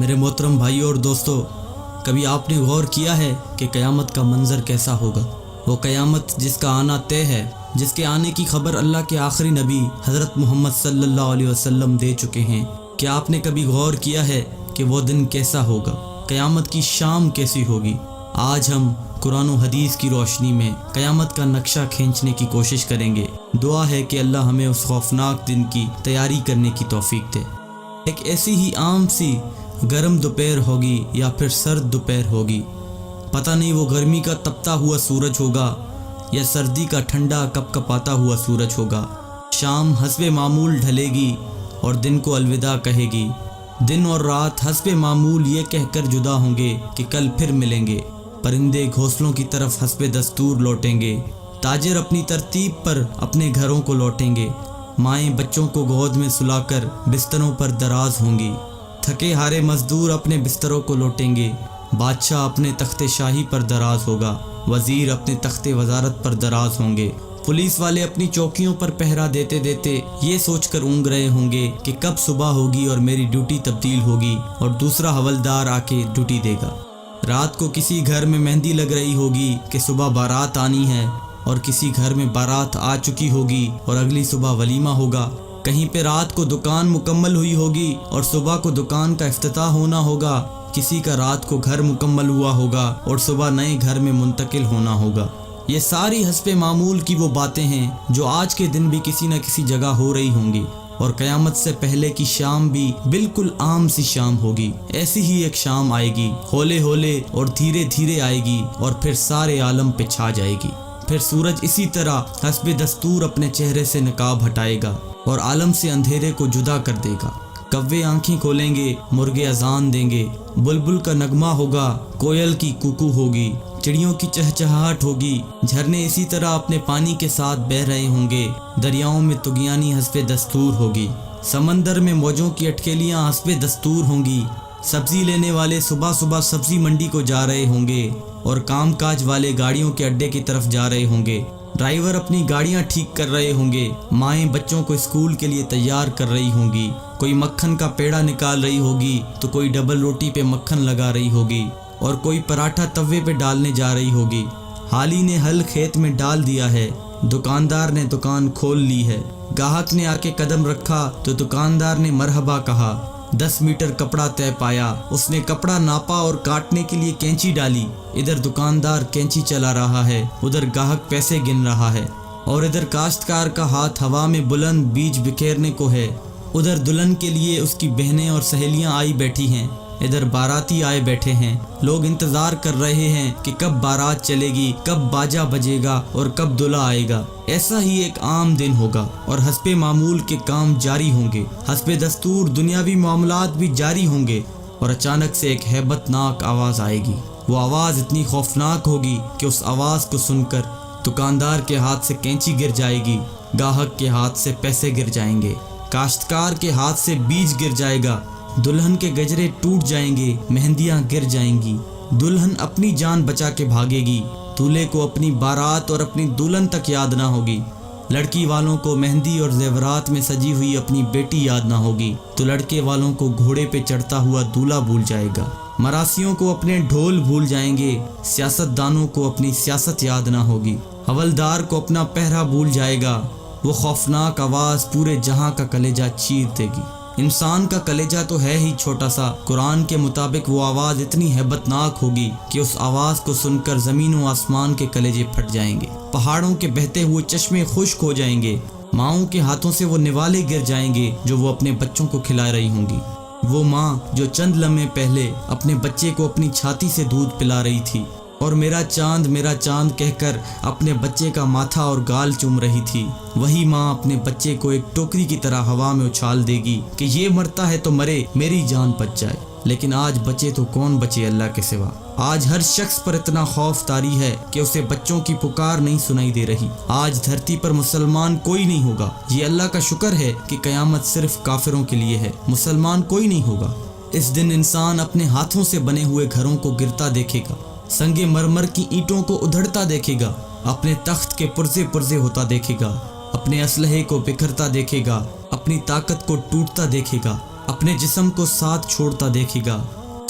میرے محترم بھائیوں اور دوستوں، کبھی آپ نے غور کیا ہے کہ قیامت کا منظر کیسا ہوگا؟ وہ قیامت جس کا آنا طے ہے، جس کے آنے کی خبر اللہ کے آخری نبی حضرت محمد صلی اللہ علیہ وسلم دے چکے ہیں۔ کیا آپ نے کبھی غور کیا ہے کہ وہ دن کیسا ہوگا؟ قیامت کی شام کیسی ہوگی؟ آج ہم قرآن و حدیث کی روشنی میں قیامت کا نقشہ کھینچنے کی کوشش کریں گے۔ دعا ہے کہ اللہ ہمیں اس خوفناک دن کی تیاری کرنے کی توفیق دے۔ ایک ایسی ہی عام سی گرم دوپہر ہوگی یا پھر سرد دوپہر ہوگی، پتہ نہیں وہ گرمی کا تپتا ہوا سورج ہوگا یا سردی کا ٹھنڈا کپ کپاتا ہوا سورج ہوگا۔ شام حسب معمول ڈھلے گی اور دن کو الوداع کہے گی۔ دن اور رات حسب معمول یہ کہہ کر جدا ہوں گے کہ کل پھر ملیں گے۔ پرندے گھونسلوں کی طرف حسب دستور لوٹیں گے۔ تاجر اپنی ترتیب پر اپنے گھروں کو لوٹیں گے۔ مائیں بچوں کو گود میں سلا کر بستروں پر دراز ہوں گی۔ تھکے ہارے مزدور اپنے بستروں کو لوٹیں گے۔ بادشاہ اپنے تخت شاہی پر دراز ہوگا۔ وزیر اپنے تخت وزارت پر دراز ہوں گے۔ پولیس والے اپنی چوکیوں پر پہرا دیتے دیتے یہ سوچ کر اونگ رہے ہوں گے کہ کب صبح ہوگی اور میری ڈیوٹی تبدیل ہوگی اور دوسرا حوالدار آ کے ڈیوٹی دے گا۔ رات کو کسی گھر میں مہندی لگ رہی ہوگی کہ صبح بارات آنی ہے، اور کسی گھر میں بارات آ چکی ہوگی اور اگلی صبح ولیمہ ہوگا۔ کہیں پہ رات کو دکان مکمل ہوئی ہوگی اور صبح کو دکان کا افتتاح ہونا ہوگا۔ کسی کا رات کو گھر مکمل ہوا ہوگا اور صبح نئے گھر میں منتقل ہونا ہوگا۔ یہ ساری حسب معمول کی وہ باتیں ہیں جو آج کے دن بھی کسی نہ کسی جگہ ہو رہی ہوں گی، اور قیامت سے پہلے کی شام بھی بالکل عام سی شام ہوگی۔ ایسی ہی ایک شام آئے گی، ہولے ہولے اور دھیرے دھیرے آئے گی اور پھر سارے عالم پہ چھا جائے گی۔ پھر سورج اسی طرح حسب دستور اپنے چہرے سے نقاب ہٹائے گا اور عالم سے اندھیرے کو جدا کر دے گا۔ کوے آنکھیں کھولیں گے، مرغے اذان دیں گے، بلبل کا نغمہ ہوگا، کوئل کی کوکو ہوگی، چڑیوں کی چہچہاہٹ ہوگی، جھرنے اسی طرح اپنے پانی کے ساتھ بہہ رہے ہوں گے، دریاؤں میں طغیانی حسب دستور ہوگی، سمندر میں موجوں کی اٹکیلیاں حسب دستور ہوں گی، سبزی لینے والے صبح صبح سبزی منڈی کو جا رہے ہوں گے اور کام کاج والے گاڑیوں کے اڈے کی طرف جا رہے ہوں گے، ڈرائیور اپنی گاڑیاں ٹھیک کر رہے ہوں گے، مائیں بچوں کو اسکول کے لیے تیار کر رہی ہوں گی، کوئی مکھن کا پیڑا نکال رہی ہوگی تو کوئی ڈبل روٹی پہ مکھن لگا رہی ہوگی اور کوئی پراٹھا توے پہ ڈالنے جا رہی ہوگی۔ حالی نے ہل کھیت میں ڈال دیا ہے، دکاندار نے دکان کھول لی ہے، گاہک نے آ کے قدم رکھا تو دکاندار نے مرحبا کہا۔ 10 میٹر کپڑا طے پایا، اس نے کپڑا ناپا اور کاٹنے کے لیے کینچی ڈالی۔ ادھر دکاندار کینچی چلا رہا ہے، ادھر گاہک پیسے گن رہا ہے، اور ادھر کاشتکار کا ہاتھ ہوا میں بلند بیج بکھیرنے کو ہے۔ ادھر دلہن کے لیے اس کی بہنیں اور سہیلیاں آئی بیٹھی ہیں، ادھر باراتی آئے بیٹھے ہیں۔ لوگ انتظار کر رہے ہیں کہ کب بارات چلے گی، کب باجا بجے گا اور کب دلہا آئے گا۔ ایسا ہی ایک عام دن ہوگا اور حسب معمول کے کام جاری ہوں گے، حسب دستور دنیاوی معاملات بھی جاری ہوں گے، اور اچانک سے ایک ہیبت ناک آواز آئے گی۔ وہ آواز اتنی خوفناک ہوگی کہ اس آواز کو سن کر دکاندار کے ہاتھ سے کینچی گر جائے گی، گاہک کے ہاتھ سے پیسے گر جائیں گے، کاشتکار کے ہاتھ سے بیج گر جائے گا، دلہن کے گجرے ٹوٹ جائیں گے، مہندیاں گر جائیں گی، دلہن اپنی جان بچا کے بھاگے گی، دولہے کو اپنی بارات اور اپنی دلہن تک یاد نہ ہوگی، لڑکی والوں کو مہندی اور زیورات میں سجی ہوئی اپنی بیٹی یاد نہ ہوگی تو لڑکے والوں کو گھوڑے پہ چڑھتا ہوا دولہا بھول جائے گا، مراسیوں کو اپنے ڈھول بھول جائیں گے، سیاست دانوں کو اپنی سیاست یاد نہ ہوگی، حوالدار کو اپنا پہرا بھول جائے گا۔ وہ خوفناک آواز پورے جہاں کا کلیجہ چیر دے گی۔ انسان کا کلیجہ تو ہے ہی چھوٹا سا، قرآن کے مطابق وہ آواز اتنی ہیبت ناک ہوگی کہ اس آواز کو سن کر زمین و آسمان کے کلیجے پھٹ جائیں گے، پہاڑوں کے بہتے ہوئے چشمے خشک ہو جائیں گے، ماؤں کے ہاتھوں سے وہ نوالے گر جائیں گے جو وہ اپنے بچوں کو کھلا رہی ہوں گی۔ وہ ماں جو چند لمحے پہلے اپنے بچے کو اپنی چھاتی سے دودھ پلا رہی تھی اور میرا چاند کہہ کر اپنے بچے کا ماتھا اور گال چوم رہی تھی، وہی ماں اپنے بچے کو ایک ٹوکری کی طرح ہوا میں اچھال دے گی کہ یہ مرتا ہے تو مرے، میری جان بچ جائے۔ لیکن آج بچے تو کون بچے اللہ کے سوا؟ آج ہر شخص پر اتنا خوف طاری ہے کہ اسے بچوں کی پکار نہیں سنائی دے رہی۔ آج دھرتی پر مسلمان کوئی نہیں ہوگا۔ یہ اللہ کا شکر ہے کہ قیامت صرف کافروں کے لیے ہے، مسلمان کوئی نہیں ہوگا۔ اس دن انسان اپنے ہاتھوں سے بنے ہوئے گھروں کو گرتا دیکھے گا، سنگ مرمر کی اینٹوں کو ادھڑتا دیکھے گا، اپنے تخت کے پرزے پرزے ہوتا دیکھے گا، اپنے اسلحے کو بکھرتا دیکھے گا، اپنی طاقت کو ٹوٹتا دیکھے گا، اپنے جسم کو ساتھ چھوڑتا دیکھے گا،